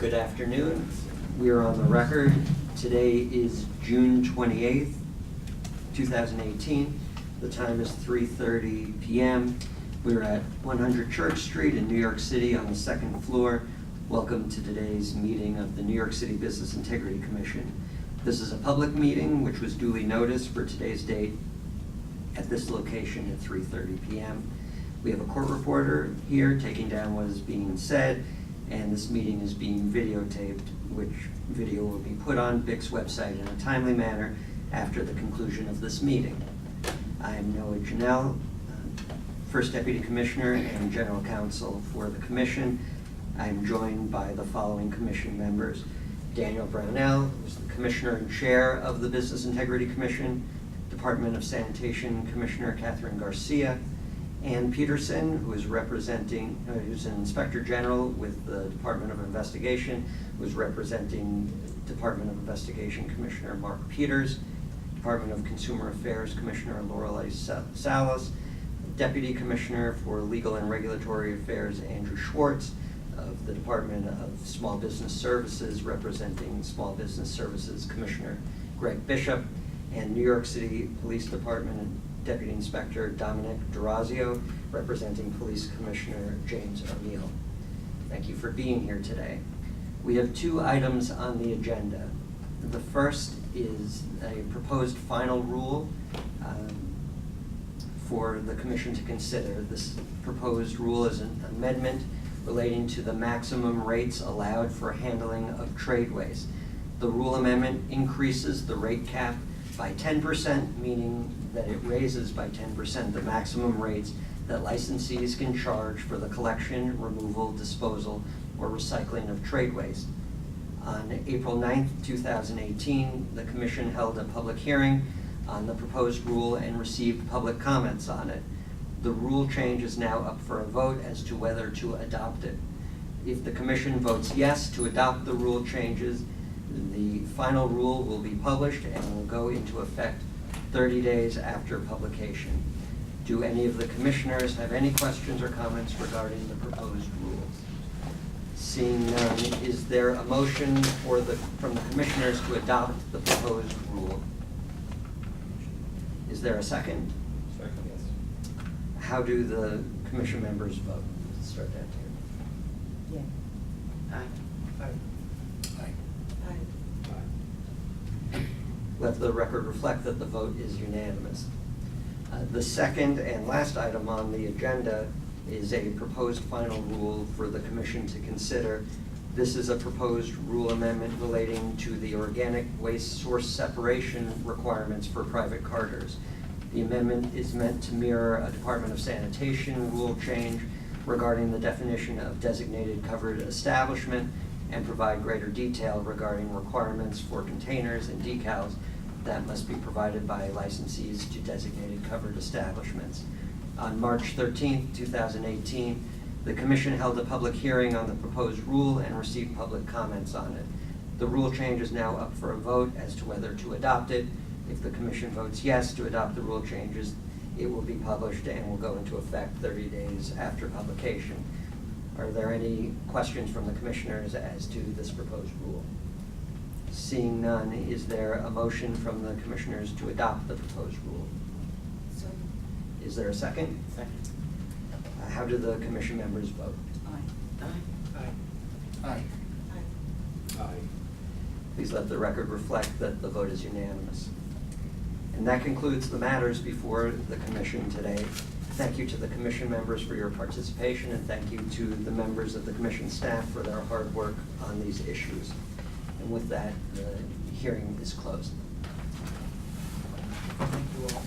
Good afternoon. We are on the record. Today is June 28th, 2018. The time is 3:30 p.m. We're at 100 Church Street in New York City on the second floor. Welcome to today's meeting of the New York City Business Integrity Commission. This is a public meeting which was duly noticed for today's date at this location at 3:30 p.m. We have a court reporter here taking down what is being said, and this meeting is being videotaped, which video will be put on BIC's website in a timely manner after the conclusion of this meeting. I am Noah Janelle, First Deputy Commissioner and General Counsel for the Commission. I am joined by the following Commission members: Daniel Brownell, who is the Commissioner and Chair of the Business Integrity Commission; Department of Sanitation Commissioner Catherine Garcia; Ann Peterson, who is who's an Inspector General with the Department of Investigation, who is representing Department of Investigation Commissioner Mark Peters; Department of Consumer Affairs Commissioner Lorelei Salas; Deputy Commissioner for Legal and Regulatory Affairs Andrew Schwartz; of the Department of Small Business Services, representing Small Business Services Commissioner Greg Bishop; and New York City Police Department Deputy Inspector Dominic Durazio, representing Police Commissioner James O'Neill. Thank you for being here today. We have two items on the agenda. The first is a proposed final rule for the Commission to consider. This proposed rule is an amendment relating to the maximum rates allowed for handling of trade waste. The rule amendment increases the rate cap by 10%, meaning that it raises by 10% the maximum rates that licensees can charge for the collection, removal, disposal, or recycling of trade waste. On April 9th, 2018, the Commission held a public hearing on the proposed rule and received public comments on it. The rule change is now up for a vote as to whether to adopt it. If the Commission votes yes to adopt the rule changes, the final rule will be published and will go into effect 30 days after publication. Do any of the commissioners have any questions or comments regarding the proposed rules? Seeing none, is there a motion from the commissioners to adopt the proposed rule? Is there a second? Second, yes. How do the commission members vote? Let's start that here. Yeah. Aye. Aye. Aye. Aye. Let the record reflect that the vote is unanimous. The second and last item on the agenda is a proposed final rule for the Commission to consider. This is a proposed rule amendment relating to the organic waste source separation requirements for private carters. The amendment is meant to mirror a Department of Sanitation rule change regarding the definition of designated covered establishment and provide greater detail regarding requirements for containers and decals that must be provided by licensees to designated covered establishments. On March 13th, 2018, the Commission held a public hearing on the proposed rule and received public comments on it. The rule change is now up for a vote as to whether to adopt it. If the Commission votes yes to adopt the rule changes, it will be published and will go into effect 30 days after publication. Are there any questions from the commissioners as to this proposed rule? Seeing none, is there a motion from the commissioners to adopt the proposed rule? So. Is there a second? Second. How do the commission members vote? Aye. Aye. Aye. Aye. Aye. Please let the record reflect that the vote is unanimous. And that concludes the matters before the commission today. Thank you to the commission members for your participation, and thank you to the members of the commission staff for their hard work on these issues. And with that, the hearing is closed. Thank you all.